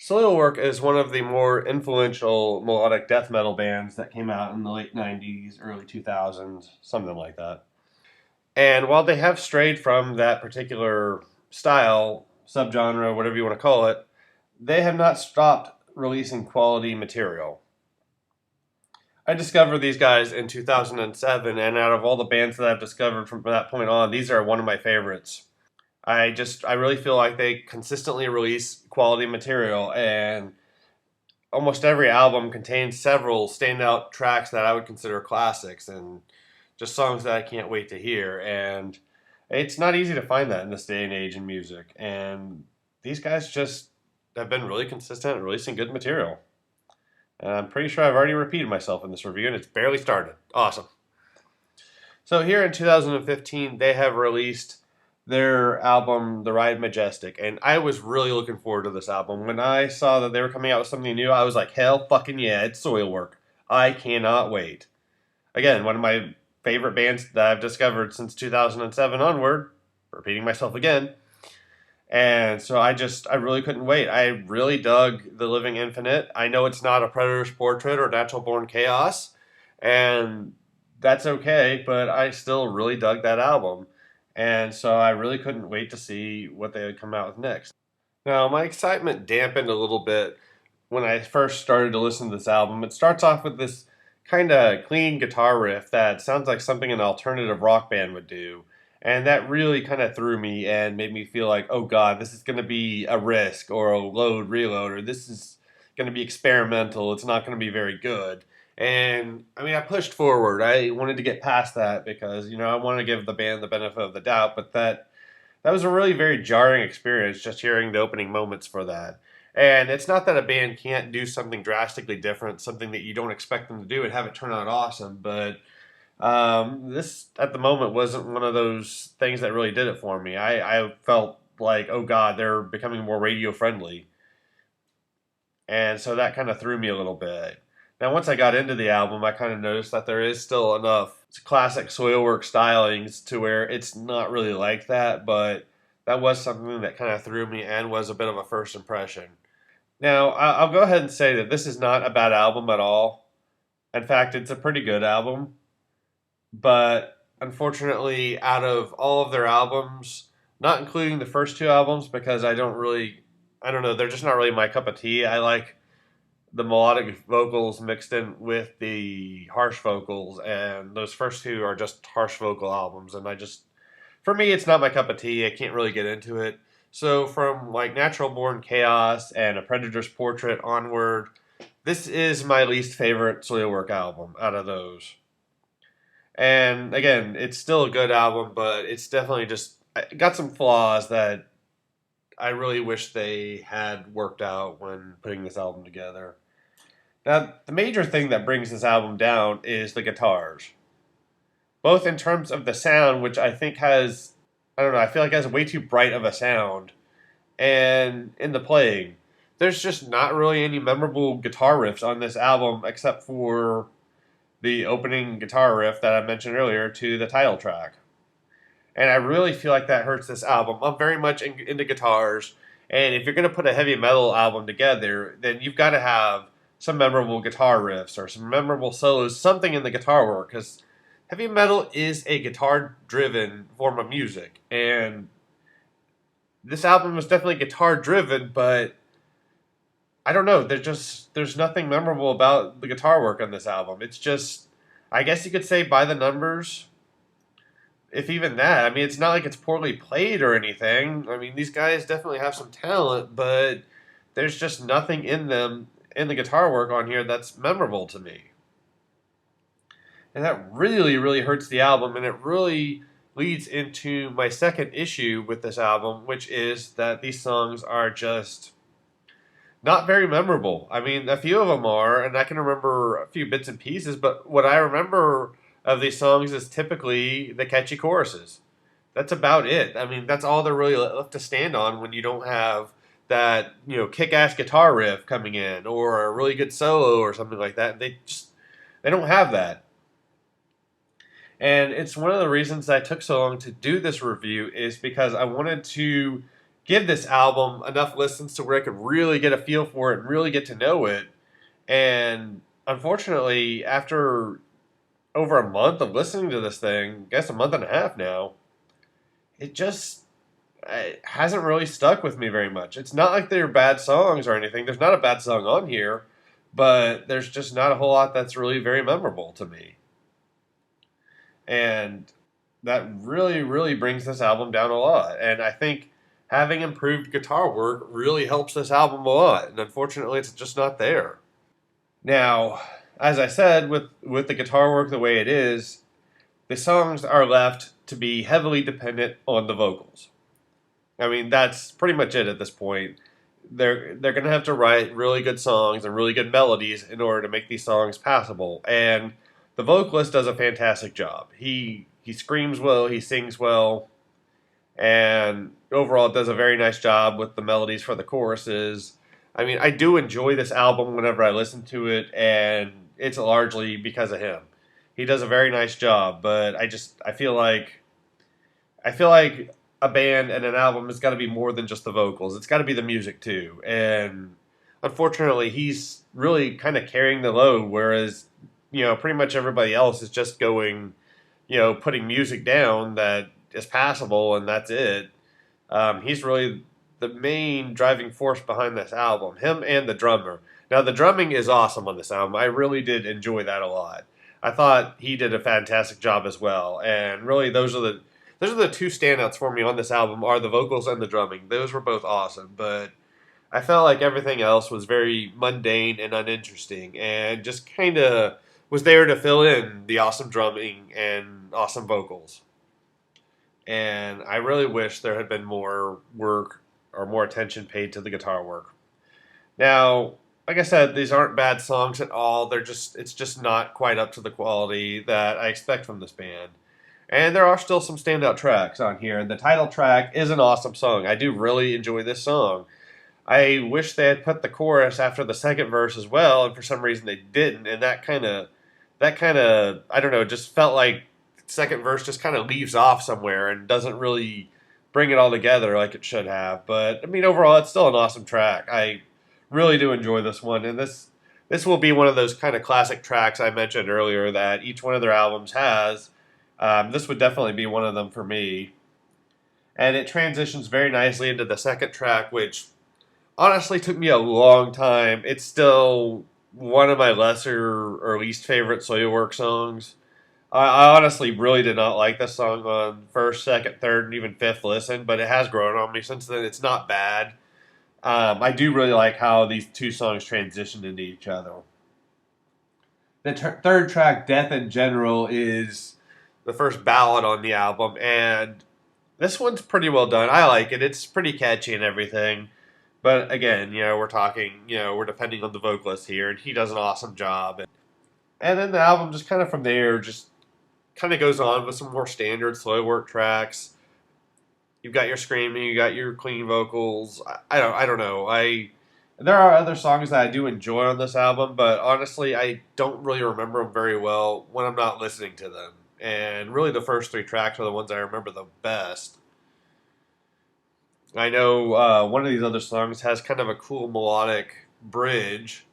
Soilwork is one of the more influential melodic death metal bands that came out in the late 90s, early 2000s, something like that. And while they have strayed from that particular style, subgenre, whatever you want to call it, they have not stopped releasing quality material. I discovered these guys in 2007, and out of all the bands that I've discovered from that point on, these are one of my favorites. I really feel like they consistently release quality material, and almost every album contains several standout tracks that I would consider classics and just songs that I can't wait to hear. And it's not easy to find that in this day and age in music. And these guys just have been really consistent at releasing good material. And I'm pretty sure I've already repeated myself in this review, and it's barely started. Awesome. So here in 2015, they have released their album, The Ride Majestic, and I was really looking forward to this album. When I saw that they were coming out with something new, I was like, hell fucking yeah, it's Soilwork. I cannot wait. Again, one of my favorite bands that I've discovered since 2007 onward, repeating myself again. And so I really couldn't wait. I really dug The Living Infinite. I know it's not a Predator's Portrait or Natural Born Chaos, and that's okay, but I still really dug that album. And so I really couldn't wait to see what they would come out with next. Now, my excitement dampened a little bit when I first started to listen to this album. It starts off with this kind of clean guitar riff that sounds like something an alternative rock band would do. And that really kind of threw me and made me feel like, oh God, this is going to be a risk or a load reload, or this is going to be experimental. It's not going to be very good. And I mean, I pushed forward. I wanted to get past that because, I want to give the band the benefit of the doubt, but that was a really very jarring experience just hearing the opening moments for that. And it's not that a band can't do something drastically different, something that you don't expect them to do and have it turn out awesome, but this at the moment wasn't one of those things that really did it for me. I felt like, oh God, they're becoming more radio friendly. And so that kind of threw me a little bit. Now, once I got into the album, I kind of noticed that there is still enough classic Soilwork stylings to where it's not really like that, but that was something that kind of threw me and was a bit of a first impression. Now, I'll go ahead and say that this is not a bad album at all. In fact, it's a pretty good album, but unfortunately, out of all of their albums, not including the first two albums, because I don't know, they're just not really my cup of tea. I like the melodic vocals mixed in with the harsh vocals, and those first two are just harsh vocal albums, and for me, it's not my cup of tea. I can't really get into it. So from like Natural Born Chaos and A Predator's Portrait onward, this is my least favorite Soilwork album out of those. And again, it's still a good album, but it's definitely just got some flaws that I really wish they had worked out when putting this album together. Now, the major thing that brings this album down is the guitars. Both in terms of the sound, which I think has, I don't know, I feel like it has way too bright of a sound, and in the playing. There's just not really any memorable guitar riffs on this album except for the opening guitar riff that I mentioned earlier to the title track. And I really feel like that hurts this album. I'm very much into guitars, and if you're going to put a heavy metal album together, then you've got to have some memorable guitar riffs or some memorable solos, something in the guitar work, because heavy metal is a guitar-driven form of music, and this album was definitely guitar-driven, but I don't know. There's nothing memorable about the guitar work on this album. It's just, I guess you could say by the numbers, if even that. I mean, it's not like it's poorly played or anything. I mean, these guys definitely have some talent, but there's just nothing in them in the guitar work on here that's memorable to me. And that really, really hurts the album, and it really leads into my second issue with this album, which is that these songs are just not very memorable. I mean, a few of them are, and I can remember a few bits and pieces, but what I remember of these songs is typically the catchy choruses. That's about it. I mean, that's all they're really left to stand on when you don't have that, kick-ass guitar riff coming in or a really good solo or something like that. They don't have that. And it's one of the reasons that I took so long to do this review is because I wanted to give this album enough listens to where I could really get a feel for it and really get to know it. And unfortunately, after over a month of listening to this thing, I guess a month and a half now, it hasn't really stuck with me very much. It's not like they're bad songs or anything. There's not a bad song on here, but there's just not a whole lot that's really very memorable to me. And that really, really brings this album down a lot. And I think having improved guitar work really helps this album a lot. And unfortunately, it's just not there. Now, as I said, with the guitar work the way it is, the songs are left to be heavily dependent on the vocals. I mean, that's pretty much it at this point. They're going to have to write really good songs and really good melodies in order to make these songs passable. And the vocalist does a fantastic job. He screams well, he sings well, and overall does a very nice job with the melodies for the choruses. I mean, I do enjoy this album whenever I listen to it, and it's largely because of him. He does a very nice job, but I feel like a band and an album has got to be more than just the vocals. It's got to be the music too. And unfortunately, he's really kind of carrying the load, whereas pretty much everybody else is just going, putting music down that is passable, and that's it. He's really the main driving force behind this album. Him and the drummer. Now, the drumming is awesome on this album. I really did enjoy that a lot. I thought he did a fantastic job as well, and really those are the two standouts for me on this album are the vocals and the drumming. Those were both awesome, but I felt like everything else was very mundane and uninteresting and just kind of was there to fill in the awesome drumming and awesome vocals. And I really wish there had been more work or more attention paid to the guitar work. Now, like I said, these aren't bad songs at all. It's just not quite up to the quality that I expect from this band. And there are still some standout tracks on here. And the title track is an awesome song. I do really enjoy this song. I wish they had put the chorus after the second verse as well, and for some reason they didn't. And that kind of I don't know, just felt like the second verse just kind of leaves off somewhere and doesn't really bring it all together like it should have. But I mean, overall, it's still an awesome track. I really do enjoy this one, and this will be one of those kind of classic tracks I mentioned earlier that each one of their albums has. This would definitely be one of them for me. And it transitions very nicely into the second track, which honestly took me a long time. It's still one of my lesser or least favorite Soilwork songs. I honestly really did not like this song on first, second, third, and even fifth listen, but it has grown on me since then. It's not bad. I do really like how these two songs transition into each other. The third track, Death in General, is the first ballad on the album, and this one's pretty well done. I like it. It's pretty catchy and everything. But again, we're depending on the vocalist here, and he does an awesome job. And then the album just kind of from there just kind of goes on with some more standard slow work tracks. You've got your screaming, you got your clean vocals. I don't know. There are other songs that I do enjoy on this album, but honestly, I don't really remember them very well when I'm not listening to them. And really, the first three tracks are the ones I remember the best. I know one of these other songs has kind of a cool melodic bridge,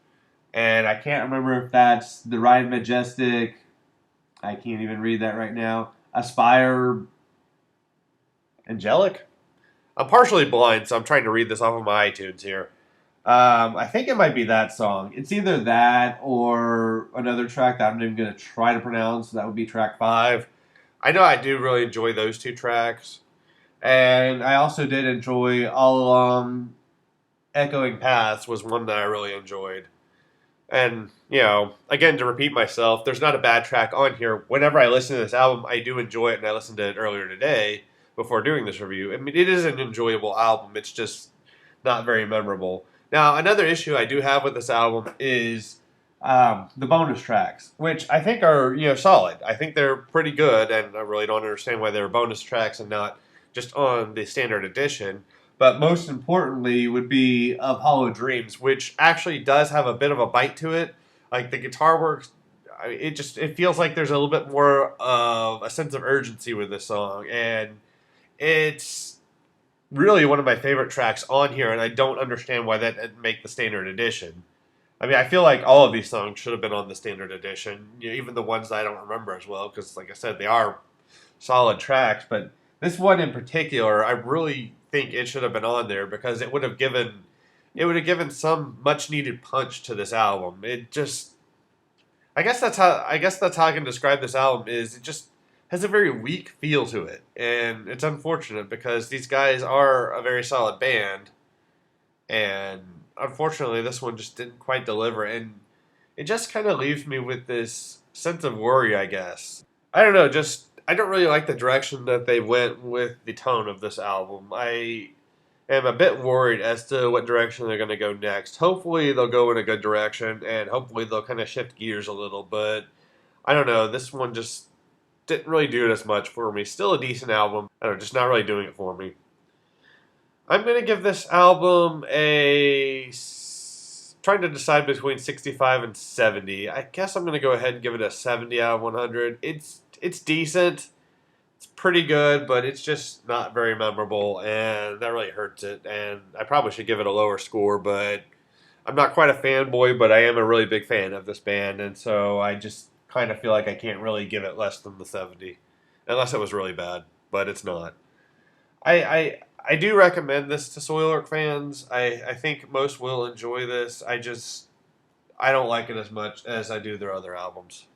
and I can't remember if that's the Ride Majestic. I can't even read that right now. Aspire Angelic? I'm partially blind, so I'm trying to read this off of my iTunes here. I think it might be that song. It's either that or another track that I'm not even going to try to pronounce. That would be track 5. I know I do really enjoy those two tracks. And I also did enjoy All Along Echoing Paths was one that I really enjoyed. And, again, to repeat myself, there's not a bad track on here. Whenever I listen to this album, I do enjoy it, and I listened to it earlier today before doing this review. I mean, it is an enjoyable album. It's just not very memorable. Now, another issue I do have with this album is the bonus tracks, which I think are, solid. I think they're pretty good, and I really don't understand why they're bonus tracks and not just on the standard edition. But most importantly would be Of Hollow Dreams, which actually does have a bit of a bite to it. Like the guitar works, it feels like there's a little bit more of a sense of urgency with this song, and it's really one of my favorite tracks on here, and I don't understand why that didn't make the standard edition. I mean, I feel like all of these songs should have been on the standard edition, you know, even the ones that I don't remember as well, because, like I said, they are solid tracks. But this one in particular, I really think it should have been on there because it would have given some much needed punch to this album. It just, I guess that's how I can describe this album. Is it just has a very weak feel to it, and it's unfortunate because these guys are a very solid band, and unfortunately, this one just didn't quite deliver, and it just kind of leaves me with this sense of worry, I guess. I don't know, just I don't really like the direction that they went with the tone of this album. I am a bit worried as to what direction they're going to go next. Hopefully, they'll go in a good direction, and hopefully, they'll kind of shift gears a little, but I don't know, this one just didn't really do it as much for me. Still a decent album. I don't know, just not really doing it for me. I'm gonna give this album trying to decide between 65 and 70. I guess I'm gonna go ahead and give it a 70 out of 100. It's decent. It's pretty good, but it's just not very memorable, and that really hurts it. And I probably should give it a lower score, but I'm not quite a fanboy, but I am a really big fan of this band, and so I just kind of feel like I can't really give it less than the 70, unless it was really bad, but it's not. I do recommend this to Soilwork fans. I think most will enjoy this. I don't like it as much as I do their other albums.